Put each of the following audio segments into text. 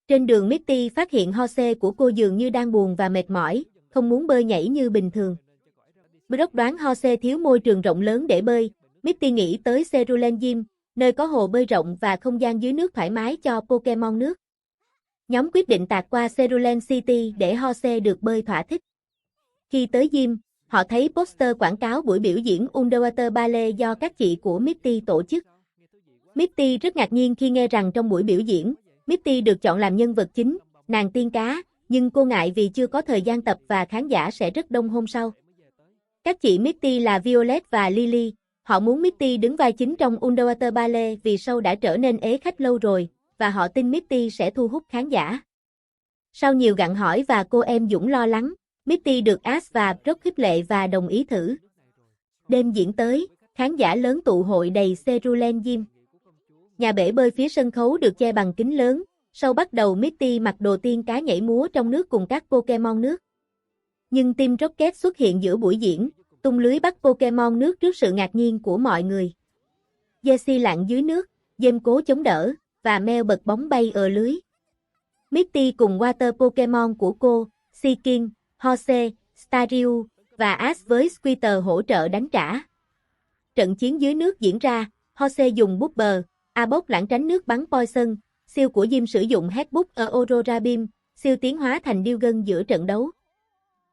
Trên đường Mitty phát hiện Hose của cô dường như đang buồn và mệt mỏi, không muốn bơi nhảy như bình thường. Brock đoán Hose thiếu môi trường rộng lớn để bơi, Mitty nghĩ tới Cerulean Gym, nơi có hồ bơi rộng và không gian dưới nước thoải mái cho Pokemon nước. Nhóm quyết định tạt qua Cerulean City để Hose được bơi thỏa thích. Khi tới gym, họ thấy poster quảng cáo buổi biểu diễn Underwater Ballet do các chị của Mitty tổ chức. Mitty rất ngạc nhiên khi nghe rằng trong buổi biểu diễn, Mitty được chọn làm nhân vật chính, nàng tiên cá, nhưng cô ngại vì chưa có thời gian tập và khán giả sẽ rất đông hôm sau. Các chị Mitty là Violet và Lily, họ muốn Mitty đứng vai chính trong Underwater Ballet vì show đã trở nên ế khách lâu rồi, và họ tin Mitty sẽ thu hút khán giả. Sau nhiều gặng hỏi và cô em Dũng lo lắng, Mitty được Ash và Brock khích lệ và đồng ý thử. Đêm diễn tới, khán giả lớn tụ hội đầy Cerulean Gym. Nhà bể bơi phía sân khấu được che bằng kính lớn, sau bắt đầu Mitty mặc đồ tiên cá nhảy múa trong nước cùng các Pokemon nước. Nhưng Team Rocket xuất hiện giữa buổi diễn, tung lưới bắt Pokemon nước trước sự ngạc nhiên của mọi người. Jessie lặn dưới nước, James cố chống đỡ, và Mel bật bóng bay ở lưới. Mitty cùng Water Pokemon của cô, Seaking, Hose, Staryu, và Ash với Squirtle hỗ trợ đánh trả. Trận chiến dưới nước diễn ra, Hose dùng Booper, Arbok lảng tránh nước bắn Poison, siêu của Jim sử dụng Headbutt ở Aurora Beam, siêu tiến hóa thành Dilgun giữa trận đấu.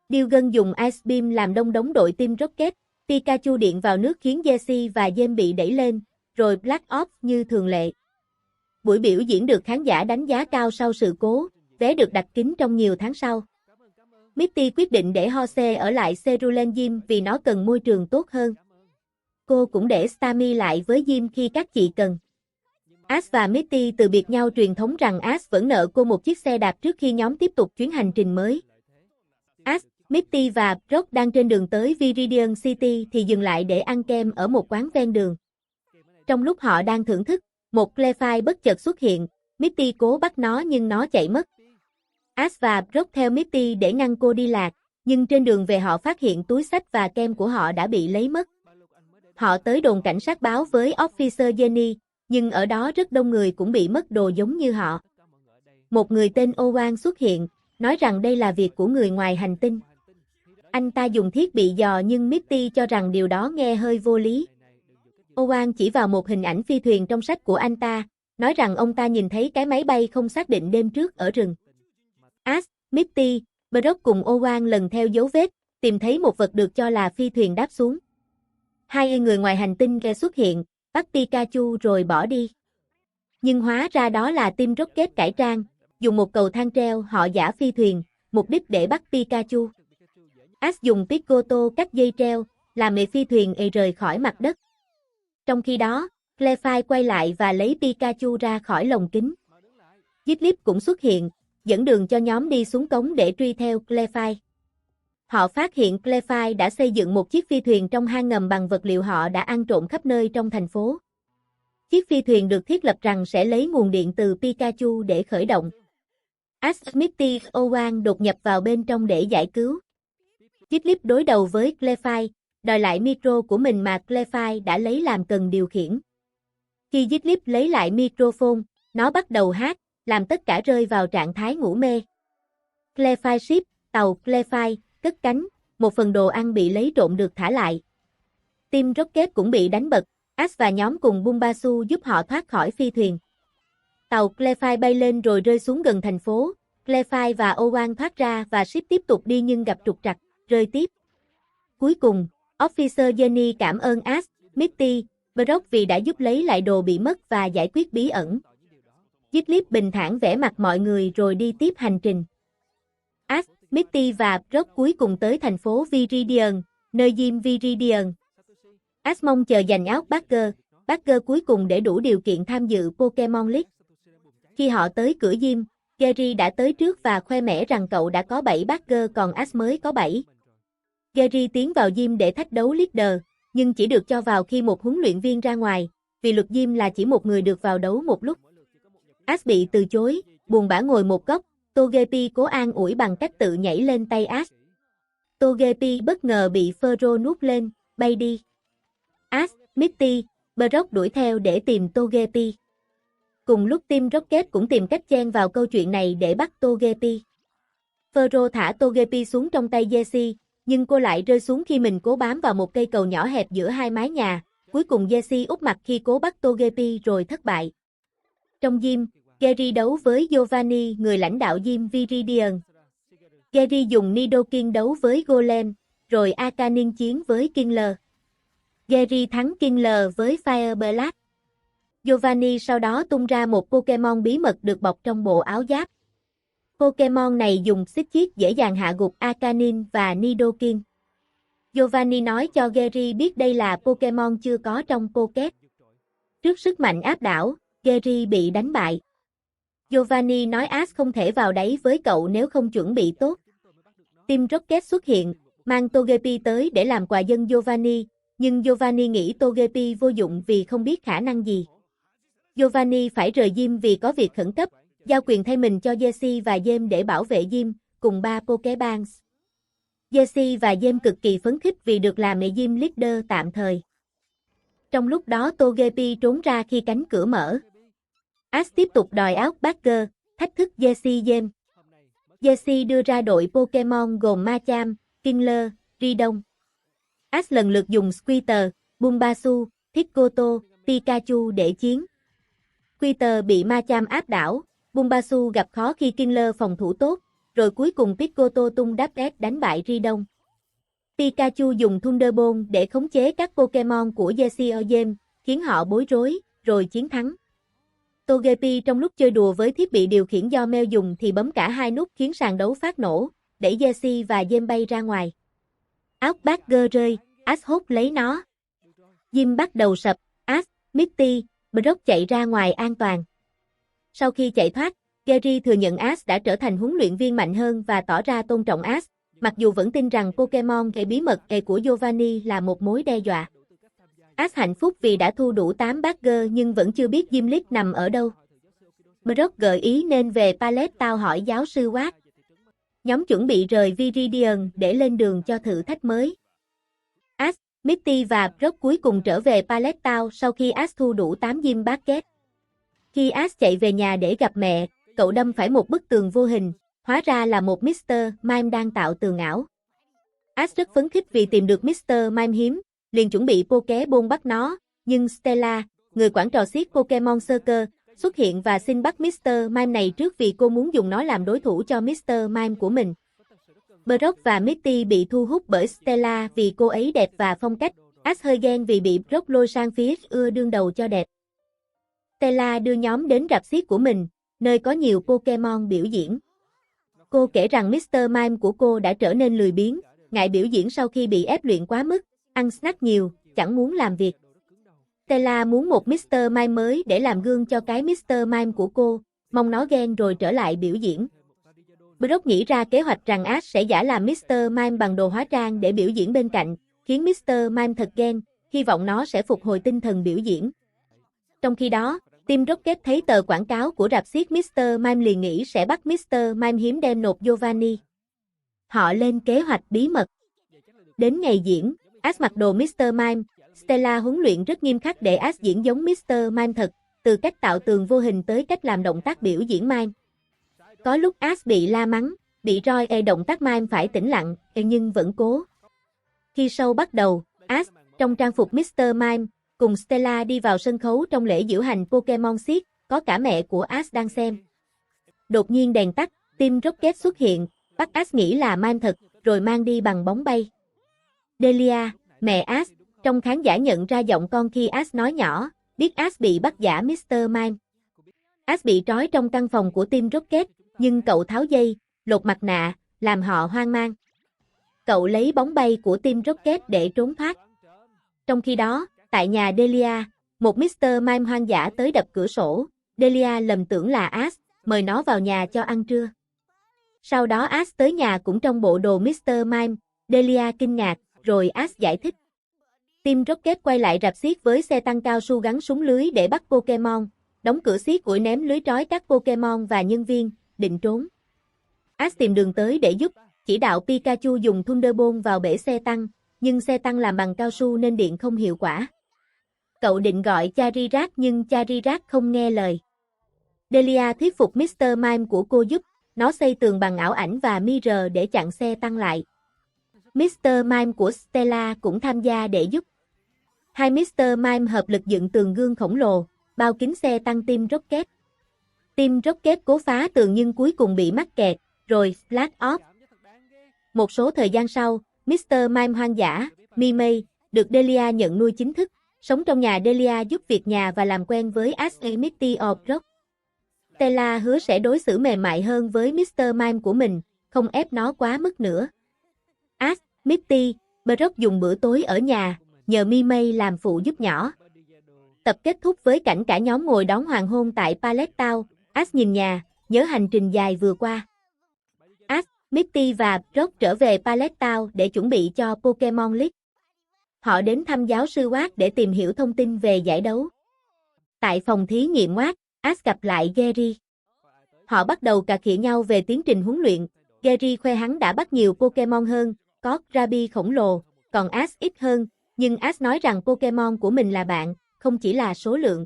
Dilgun dùng Ice Beam làm đông đống đội Team Rocket, Pikachu điện vào nước khiến Jessie và James bị đẩy lên, rồi Black Ops như thường lệ. Buổi biểu diễn được khán giả đánh giá cao sau sự cố, vé được đặt kín trong nhiều tháng sau. Mitty quyết định để Hose ở lại Cerulean Gym vì nó cần môi trường tốt hơn. Cô cũng để Starmie lại với Jim khi các chị cần. Ash và Mitty từ biệt nhau truyền thống rằng Ash vẫn nợ cô một chiếc xe đạp trước khi nhóm tiếp tục chuyến hành trình mới. Ash, Mitty và Brock đang trên đường tới Viridian City thì dừng lại để ăn kem ở một quán ven đường. Trong lúc họ đang thưởng thức, một Clefairy bất chợt xuất hiện, Mitty cố bắt nó nhưng nó chạy mất. Ash và Brock theo Mitty để ngăn cô đi lạc, nhưng trên đường về họ phát hiện túi xách và kem của họ đã bị lấy mất. Họ tới đồn cảnh sát báo với Officer Jenny, nhưng ở đó rất đông người cũng bị mất đồ giống như họ. Một người tên Owen xuất hiện, nói rằng đây là việc của người ngoài hành tinh. Anh ta dùng thiết bị dò nhưng Mitty cho rằng điều đó nghe hơi vô lý. Owen chỉ vào một hình ảnh phi thuyền trong sách của anh ta, nói rằng ông ta nhìn thấy cái máy bay không xác định đêm trước ở rừng. Ash, Mitty, Brock cùng Owen lần theo dấu vết, tìm thấy một vật được cho là phi thuyền đáp xuống. Hai người ngoài hành tinh kia xuất hiện, bắt Pikachu rồi bỏ đi. Nhưng hóa ra đó là Team Rocket cải trang, dùng một cầu thang treo họ giả phi thuyền, mục đích để bắt Pikachu. Ash dùng Piccoto cắt dây treo, làm phi thuyền rời khỏi mặt đất. Trong khi đó, Clefairy quay lại và lấy Pikachu ra khỏi lồng kính. Jigglypuff cũng xuất hiện, dẫn đường cho nhóm đi xuống cống để truy theo Clefairy. Họ phát hiện Clefairy đã xây dựng một chiếc phi thuyền trong hang ngầm bằng vật liệu họ đã ăn trộm khắp nơi trong thành phố. Chiếc phi thuyền được thiết lập rằng sẽ lấy nguồn điện từ Pikachu để khởi động. Ash, Mitty, Owen đột nhập vào bên trong để giải cứu. Jigglypuff đối đầu với Clefairy, đòi lại micro của mình mà Clefairy đã lấy làm cần điều khiển. Khi Jigglypuff lấy lại microphone, nó bắt đầu hát, làm tất cả rơi vào trạng thái ngủ mê. Clefairy Ship, tàu Clefairy, cất cánh, một phần đồ ăn bị lấy trộm được thả lại. Team Rocket cũng bị đánh bật, Ash và nhóm cùng Bulbasaur giúp họ thoát khỏi phi thuyền. Tàu Clefairy bay lên rồi rơi xuống gần thành phố, Clefairy và Owen thoát ra và Ship tiếp tục đi nhưng gặp trục trặc, rơi tiếp. Cuối cùng, Officer Jenny cảm ơn Ash, Mitty, Brock vì đã giúp lấy lại đồ bị mất và giải quyết bí ẩn. Jigglypuff bình thản vẽ mặt mọi người rồi đi tiếp hành trình. Ash, Mitty và Brock cuối cùng tới thành phố Viridian, nơi Jim Viridian. Ash mong chờ giành áo Bagger cuối cùng để đủ điều kiện tham dự Pokemon League. Khi họ tới cửa Jim, Gary đã tới trước và khoe mẽ rằng cậu đã có 7 Bagger còn Ash mới có 7. Gary tiến vào Jim để thách đấu leader, nhưng chỉ được cho vào khi một huấn luyện viên ra ngoài, vì luật Jim là chỉ một người được vào đấu một lúc. Ash bị từ chối, buồn bã ngồi một góc, Togepi cố an ủi bằng cách tự nhảy lên tay Ash. Togepi bất ngờ bị Furrow nuốt lên, bay đi. Ash, Mitty, Brock đuổi theo để tìm Togepi. Cùng lúc Team Rocket cũng tìm cách chen vào câu chuyện này để bắt Togepi. Furro thả Togepi xuống trong tay Jessie, nhưng cô lại rơi xuống khi mình cố bám vào một cây cầu nhỏ hẹp giữa hai mái nhà. Cuối cùng Jessie úp mặt khi cố bắt Togepi rồi thất bại. Trong gym, Gary đấu với Giovanni, người lãnh đạo gym Viridian. Gary dùng Nidoking đấu với Golem, rồi Arcanine chiến với Kingler. Gary thắng Kingler với Fire Blast. Giovanni sau đó tung ra một Pokemon bí mật được bọc trong bộ áo giáp. Pokemon này dùng xích chiết dễ dàng hạ gục Arcanine và Nidoking. Giovanni nói cho Gary biết đây là Pokemon chưa có trong Pocket. Trước sức mạnh áp đảo, Gary bị đánh bại. Giovanni nói Ash không thể vào đáy với cậu nếu không chuẩn bị tốt. Team Rocket xuất hiện, mang Togepi tới để làm quà dân Giovanni, nhưng Giovanni nghĩ Togepi vô dụng vì không biết khả năng gì. Giovanni phải rời gym vì có việc khẩn cấp, giao quyền thay mình cho Jessie và James để bảo vệ gym, cùng 3 Pokebanks. Jessie và James cực kỳ phấn khích vì được làm gym leader tạm thời. Trong lúc đó Togepi trốn ra khi cánh cửa mở. Ash tiếp tục đòi áo Bagger, thách thức Jessie James. Jessie đưa ra đội Pokemon gồm Machamp, Kingler, Ridon. Ash lần lượt dùng Squirtle, Bulbasaur, Pidgeotto, Pikachu để chiến. Squirtle bị Machamp áp đảo, Bulbasaur gặp khó khi Kingler phòng thủ tốt, rồi cuối cùng Pidgeotto tung đáp S đánh bại Ridon. Pikachu dùng Thunderbolt để khống chế các Pokemon của Jessie James, khiến họ bối rối, rồi chiến thắng. Togepi trong lúc chơi đùa với thiết bị điều khiển do Mel dùng thì bấm cả hai nút khiến sàn đấu phát nổ, đẩy Jessie và James bay ra ngoài. Áo Bagger rơi, Ash hốt lấy nó. Jim bắt đầu sập, Ash, Misty, Brock chạy ra ngoài an toàn. Sau khi chạy thoát, Gary thừa nhận Ash đã trở thành huấn luyện viên mạnh hơn và tỏ ra tôn trọng Ash, mặc dù vẫn tin rằng Pokemon hệ bí mật của Giovanni là một mối đe dọa. Ash hạnh phúc vì đã thu đủ 8 Bagger nhưng vẫn chưa biết Gym League nằm ở đâu. Brock gợi ý nên về Pallet Town hỏi giáo sư Watt. Nhóm chuẩn bị rời Viridian để lên đường cho thử thách mới. Ash, Misty và Brock cuối cùng trở về Pallet Town sau khi Ash thu đủ 8 Gym Bucket. Khi Ash chạy về nhà để gặp mẹ, cậu đâm phải một bức tường vô hình, hóa ra là một Mr. Mime đang tạo tường ảo. Ash rất phấn khích vì tìm được Mr. Mime hiếm, liền chuẩn bị Pokéball bắt nó, nhưng Stella, người quản trò xiết Pokemon Circle, xuất hiện và xin bắt Mr. Mime này trước vì cô muốn dùng nó làm đối thủ cho Mr. Mime của mình. Brock và Misty bị thu hút bởi Stella vì cô ấy đẹp và phong cách, Ash hơi ghen vì bị Brock lôi sang phía ưa đương đầu cho đẹp. Stella đưa nhóm đến rạp xiếc của mình, nơi có nhiều Pokemon biểu diễn. Cô kể rằng Mr. Mime của cô đã trở nên lười biếng, ngại biểu diễn sau khi bị ép luyện quá mức, ăn snack nhiều, chẳng muốn làm việc. Stella muốn một Mr. Mime mới để làm gương cho cái Mr. Mime của cô, mong nó ghen rồi trở lại biểu diễn. Brock nghĩ ra kế hoạch rằng Ash sẽ giả làm Mr. Mime bằng đồ hóa trang để biểu diễn bên cạnh, khiến Mr. Mime thật ghen, hy vọng nó sẽ phục hồi tinh thần biểu diễn. Trong khi đó, Team Rocket thấy tờ quảng cáo của rạp xiếc Mr. Mime liền nghĩ sẽ bắt Mr. Mime hiếm đem nộp Giovanni. Họ lên kế hoạch bí mật. Đến ngày diễn, Ash mặc đồ Mr. Mime, Stella huấn luyện rất nghiêm khắc để Ash diễn giống Mr. Mime thật, từ cách tạo tường vô hình tới cách làm động tác biểu diễn Mime. Có lúc Ash bị la mắng, bị roi động tác Mime phải tĩnh lặng, nhưng vẫn cố. Khi show bắt đầu, Ash, trong trang phục Mr. Mime, cùng Stella đi vào sân khấu trong lễ diễu hành Pokemon xiếc, có cả mẹ của Ash đang xem. Đột nhiên đèn tắt, Team Rocket xuất hiện, bắt Ash nghĩ là Mime thật, rồi mang đi bằng bóng bay. Delia, mẹ Ash, trong khán giả nhận ra giọng con khi Ash nói nhỏ, biết Ash bị bắt giả Mr. Mime. Ash bị trói trong căn phòng của Team Rocket, nhưng cậu tháo dây, lột mặt nạ, làm họ hoang mang. Cậu lấy bóng bay của Team Rocket để trốn thoát. Trong khi đó, tại nhà Delia, một Mr. Mime hoang dã tới đập cửa sổ, Delia lầm tưởng là Ash, mời nó vào nhà cho ăn trưa. Sau đó Ash tới nhà cũng trong bộ đồ Mr. Mime, Delia kinh ngạc, rồi Ash giải thích. Team Rocket quay lại rạp xiếc với xe tăng cao su gắn súng lưới để bắt Pokemon, đóng cửa xiếc ủi ném lưới trói các Pokemon và nhân viên, định trốn. Ash tìm đường tới để giúp, chỉ đạo Pikachu dùng Thunderbolt vào bể xe tăng, nhưng xe tăng làm bằng cao su nên điện không hiệu quả. Cậu định gọi Charizard nhưng Charizard không nghe lời. Delia thuyết phục Mr. Mime của cô giúp nó xây tường bằng ảo ảnh và mirror để chặn xe tăng lại. Mr. Mime của Stella cũng tham gia để giúp. Hai Mr. Mime hợp lực dựng tường gương khổng lồ, bao kín xe tăng Team Rocket. Team Rocket cố phá tường nhưng cuối cùng bị mắc kẹt, rồi Splash Off. Một số thời gian sau, Mr. Mime hoang dã, Mimei, được Delia nhận nuôi chính thức, sống trong nhà Delia giúp việc nhà và làm quen với Ash Mitty of Rock. Stella hứa sẽ đối xử mềm mại hơn với Mr. Mime của mình, không ép nó quá mức nữa. Ash, Mitty, Brock dùng bữa tối ở nhà, nhờ Mimei làm phụ giúp nhỏ. Tập kết thúc với cảnh cả nhóm ngồi đón hoàng hôn tại Pallet Town. Ash nhìn nhà, nhớ hành trình dài vừa qua. Ash, Mitty và Brock trở về Pallet Town để chuẩn bị cho Pokemon League. Họ đến thăm giáo sư Watt để tìm hiểu thông tin về giải đấu. Tại phòng thí nghiệm Watt, Ash gặp lại Gary. Họ bắt đầu cà khịa nhau về tiến trình huấn luyện. Gary khoe hắn đã bắt nhiều Pokemon hơn, có Krabi khổng lồ, còn Ash ít hơn, nhưng Ash nói rằng Pokemon của mình là bạn, không chỉ là số lượng.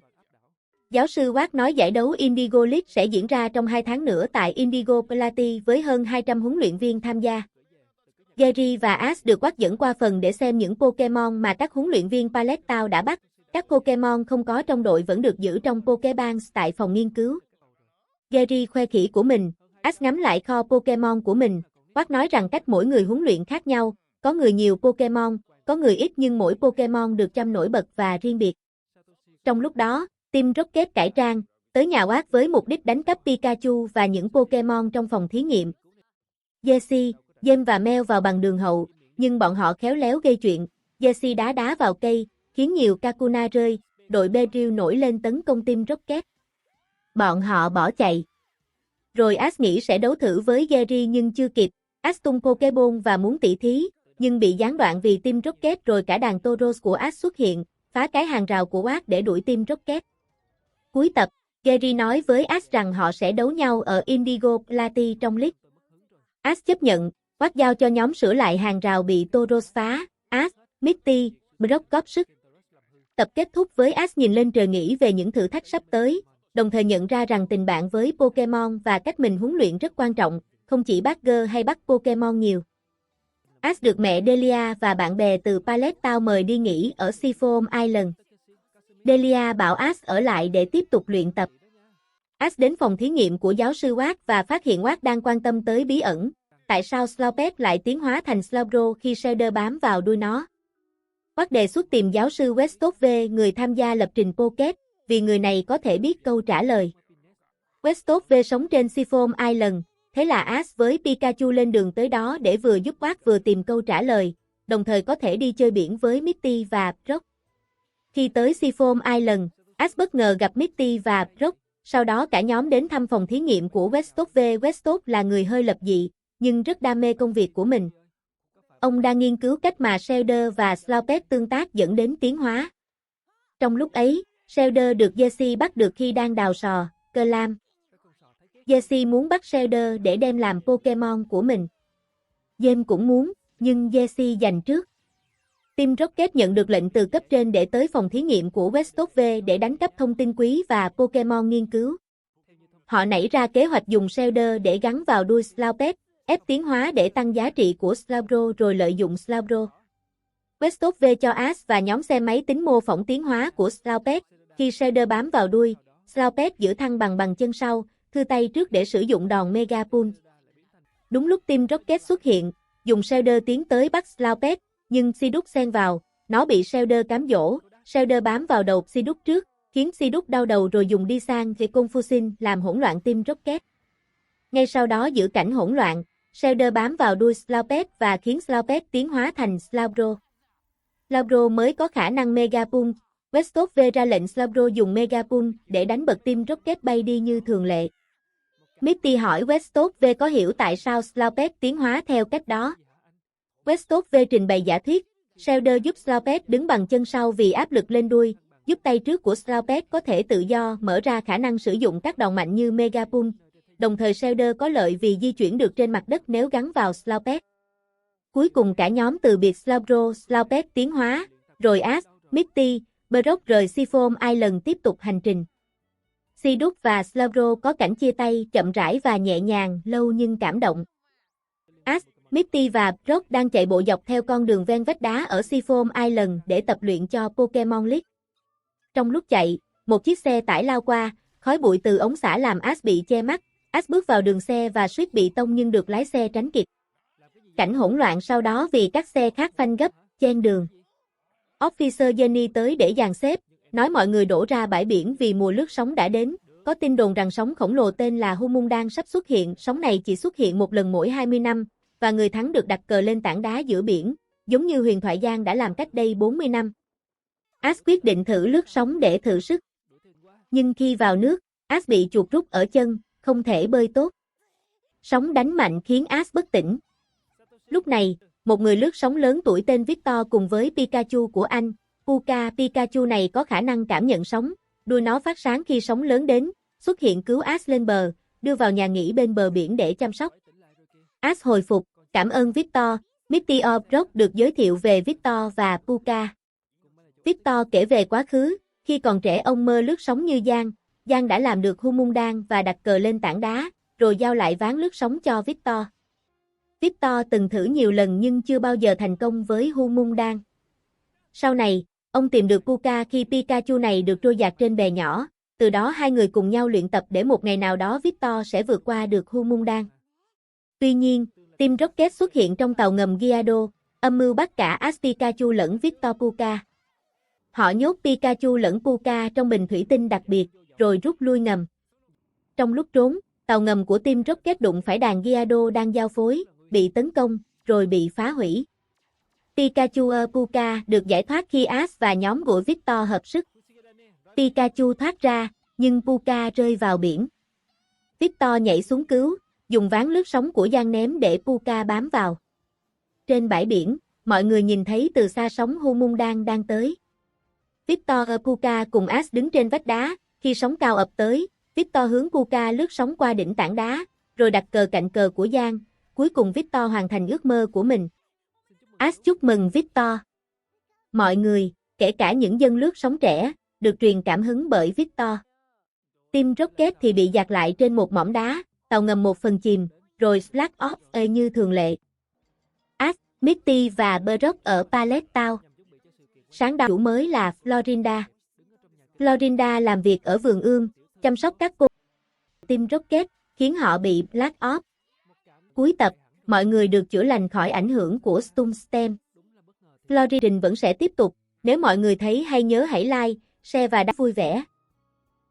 Giáo sư Watt nói giải đấu Indigo League sẽ diễn ra trong 2 tháng nữa tại Indigo Platy với hơn 200 huấn luyện viên tham gia. Gary và Ash được Watt dẫn qua phần để xem những Pokemon mà các huấn luyện viên Pallet Town đã bắt. Các Pokemon không có trong đội vẫn được giữ trong Pokebanks tại phòng nghiên cứu. Gary khoe khỉ của mình, Ash ngắm lại kho Pokemon của mình. Watt nói rằng cách mỗi người huấn luyện khác nhau, có người nhiều Pokemon, có người ít nhưng mỗi Pokemon được chăm nổi bật và riêng biệt. Trong lúc đó, Team Rocket cải trang, tới nhà Watt với mục đích đánh cắp Pikachu và những Pokemon trong phòng thí nghiệm. Jessie, James và Mel vào bằng đường hậu, nhưng bọn họ khéo léo gây chuyện. Jessie đá vào cây, khiến nhiều Kakuna rơi, đội Beedrill nổi lên tấn công Team Rocket. Bọn họ bỏ chạy. Rồi Ash nghĩ sẽ đấu thử với Gary nhưng chưa kịp, Ash tung Pokeball và muốn tỉ thí, nhưng bị gián đoạn vì Team Rocket rồi cả đàn Tauros của Ash xuất hiện, phá cái hàng rào của Watt để đuổi Team Rocket. Cuối tập, Gary nói với Ash rằng họ sẽ đấu nhau ở Indigo Platy trong League. Ash chấp nhận, Watt giao cho nhóm sửa lại hàng rào bị Tauros phá, Ash, Mitty, Brock góp sức. Tập kết thúc với Ash nhìn lên trời nghĩ về những thử thách sắp tới, đồng thời nhận ra rằng tình bạn với Pokemon và cách mình huấn luyện rất quan trọng, không chỉ Badger hay bắt Pokemon nhiều. Ash được mẹ Delia và bạn bè từ Pallet Town mời đi nghỉ ở Seafoam Island. Delia bảo Ash ở lại để tiếp tục luyện tập. Ash đến phòng thí nghiệm của giáo sư Watt và phát hiện Watt đang quan tâm tới bí ẩn. Tại sao Slowpet lại tiến hóa thành Slowbro khi Shellder bám vào đuôi nó? Watt đề xuất tìm giáo sư Westove, người tham gia lập trình Pocket, vì người này có thể biết câu trả lời. Westove sống trên Seafoam Island, thế là Ash với Pikachu lên đường tới đó để vừa giúp Watt vừa tìm câu trả lời, đồng thời có thể đi chơi biển với Mitty và Brock. Khi tới Seafoam Island, Ash bất ngờ gặp Mitty và Brock, sau đó cả nhóm đến thăm phòng thí nghiệm của Westove. Westove là người hơi lập dị, nhưng rất đam mê công việc của mình. Ông đang nghiên cứu cách mà Shellder và Slowpet tương tác dẫn đến tiến hóa. Trong lúc ấy, Shellder được Jessie bắt được khi đang đào sò, cơ lam. Jessie muốn bắt Shellder để đem làm Pokemon của mình. James cũng muốn, nhưng Jessie giành trước. Team Rocket nhận được lệnh từ cấp trên để tới phòng thí nghiệm của Westove để đánh cắp thông tin quý và Pokemon nghiên cứu. Họ nảy ra kế hoạch dùng Shellder để gắn vào đuôi Slowpet, ép tiến hóa để tăng giá trị của Slowbro rồi lợi dụng Slowbro. Westove cho Ash và nhóm xe máy tính mô phỏng tiến hóa của Slowpet. Khi Shellder bám vào đuôi, Slowpet giữ thăng bằng chân sau, thư tay trước để sử dụng đòn Mega Punch. Đúng lúc Team Rocket xuất hiện, dùng Shellder tiến tới bắt Slowpet, nhưng Psyduck xen vào, nó bị Shellder cám dỗ. Shellder bám vào đầu Psyduck trước, khiến Psyduck đau đầu rồi dùng đi sang về Confusion làm hỗn loạn Team Rocket. Ngay sau đó giữ cảnh hỗn loạn, Shellder bám vào đuôi Slowpet và khiến Slowpet tiến hóa thành Slowbro. Slowbro mới có khả năng Mega Punch. Westove ra lệnh Slowbro dùng Mega Punch để đánh bật Team Rocket bay đi như thường lệ. Mitty hỏi Westove có hiểu tại sao Slowpet tiến hóa theo cách đó. Westove trình bày giả thuyết, Shellder giúp Slowpet đứng bằng chân sau vì áp lực lên đuôi, giúp tay trước của Slowpet có thể tự do mở ra khả năng sử dụng các đòn mạnh như Mega Punch. Đồng thời Shellder có lợi vì di chuyển được trên mặt đất nếu gắn vào Slowpet. Cuối cùng cả nhóm từ biệt Slowbro, Slowpet tiến hóa, rồi Ash, Mitty, Brock rời Seafoam Island tiếp tục hành trình. Seedug và Slowbro có cảnh chia tay chậm rãi và nhẹ nhàng, lâu nhưng cảm động. Ash, Misty và Brock đang chạy bộ dọc theo con đường ven vách đá ở Seafoam Island để tập luyện cho Pokemon League. Trong lúc chạy, một chiếc xe tải lao qua, khói bụi từ ống xả làm Ash bị che mắt. Ash bước vào đường xe và suýt bị tông nhưng được lái xe tránh kịp. Cảnh hỗn loạn sau đó vì các xe khác phanh gấp, chen đường. Officer Jenny tới để dàn xếp, nói mọi người đổ ra bãi biển vì mùa lướt sóng đã đến. Có tin đồn rằng sóng khổng lồ tên là Humundan sắp xuất hiện. Sóng này chỉ xuất hiện một lần mỗi 20 năm, và người thắng được đặt cờ lên tảng đá giữa biển, giống như huyền thoại Giang đã làm cách đây 40 năm. Ash quyết định thử lướt sóng để thử sức. Nhưng khi vào nước, Ash bị chuột rút ở chân, không thể bơi tốt. Sóng đánh mạnh khiến Ash bất tỉnh. Lúc này, một người lướt sóng lớn tuổi tên Victor cùng với Pikachu của anh, Puka. Pikachu này có khả năng cảm nhận sóng, đuôi nó phát sáng khi sóng lớn đến, xuất hiện cứu Ash lên bờ, đưa vào nhà nghỉ bên bờ biển để chăm sóc. Ash hồi phục, cảm ơn Victor. Misty Brock được giới thiệu về Victor và Puka. Victor kể về quá khứ, khi còn trẻ ông mơ lướt sóng như Giang. Giang đã làm được Humundan và đặt cờ lên tảng đá, rồi giao lại ván lướt sóng cho Victor. Victor từng thử nhiều lần nhưng chưa bao giờ thành công với Humundan. Sau này, ông tìm được Puka khi Pikachu này được trôi dạt trên bè nhỏ, từ đó hai người cùng nhau luyện tập để một ngày nào đó Victor sẽ vượt qua được Humundan. Tuy nhiên, Team Rocket xuất hiện trong tàu ngầm Gyarados, âm mưu bắt cả Ash, Pikachu lẫn Victor Puka. Họ nhốt Pikachu lẫn Puka trong bình thủy tinh đặc biệt, rồi rút lui ngầm. Trong lúc trốn, tàu ngầm của Team Rocket đụng phải đàn Gyarados đang giao phối, bị tấn công, rồi bị phá hủy. Pikachu Puka được giải thoát khi Ash và nhóm của Victor hợp sức. Pikachu thoát ra, nhưng Puka rơi vào biển. Victor nhảy xuống cứu, dùng ván lướt sóng của Giang ném để Puka bám vào. Trên bãi biển, mọi người nhìn thấy từ xa sóng Humundan đang tới. Victor Puka cùng Ash đứng trên vách đá, khi sóng cao ập tới, Victor hướng Puka lướt sóng qua đỉnh tảng đá, rồi đặt cờ cạnh cờ của Giang. Cuối cùng Victor hoàn thành ước mơ của mình. Ash chúc mừng Victor. Mọi người, kể cả những dân lướt sóng trẻ, được truyền cảm hứng bởi Victor. Team Rocket thì bị dạt lại trên một mỏm đá, tàu ngầm một phần chìm, rồi splash off như thường lệ. Ash, Misty và Brock ở Pallet Town. Sáng đầu chủ mới là Florinda. Florinda làm việc ở vườn ươm, chăm sóc các cô Team Rocket, khiến họ bị black off. Cuối tập, mọi người được chữa lành khỏi ảnh hưởng của Stuntstem. Florinda vẫn sẽ tiếp tục, nếu mọi người thấy hay nhớ hãy like, share và đăng vui vẻ.